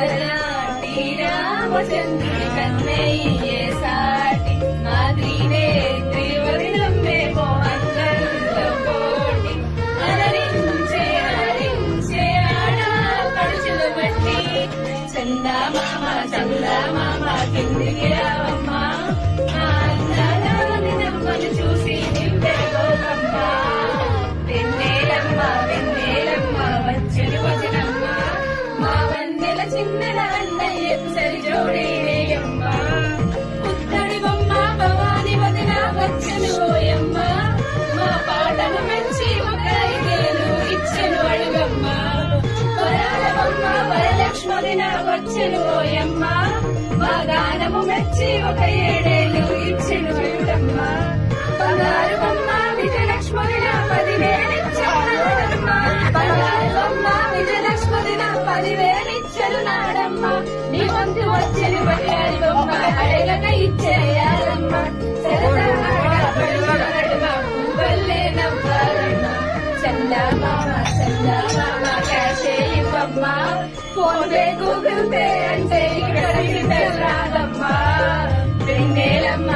అలాంటి రామచంద్రుడి కన్నయ్యే సాటి మా త్రినేత్రి వదినమ్మేమో అందరిలో పోటీ అలరించే ఆడ పడుచులు బట్టి చందమామ చందమామ కిందికి రావమ్మా మా అందాలని నమ్మను చూసి నింపే గోపమ్మ వెన్నెలమ్మ వెన్నెలమ్మ వచ్చెను వదినమ్మ మా వన్నెల చిన్నెల అన్నయ్యకు సరి జోడేయమ్మ పుత్తడి బొమ్మ భవాని వదిన వచ్చెను ఓయమ్మ మా పాటను మెచ్చి ఒక 5 ఏళ్ళు ఇచ్చెను అడుగమ్మ వరాల బొమ్మ వరలక్ష్మదిన వచ్చెను ఓయమ్మ మా గానము మెచ్చి ఒక 7 ఏళ్ళు ఇచ్చెను అడుగమ్మ బంగారు బొమ్మ విజయలక్ష్మదిన 10,000 ఇచ్చెను బంగారు బొమ్మ విజయలక్ష్మదిన 10,000 ఇచ్చెను నాడమ్మ నీ వంతు వచ్చెను బంగారు బొమ్మ అడగక ఇచ్చేయాలమ్మ సరదాగా పడుగ పువ్వల్లే నవ్వాలమ్మ చందమామ చందమామ క్యాషే ఇవ్వమ్మ ఫోన్ పే గూగుల్ పే అంటే ఇక్కడ రాదమ్మా వెన్నెలమ్మ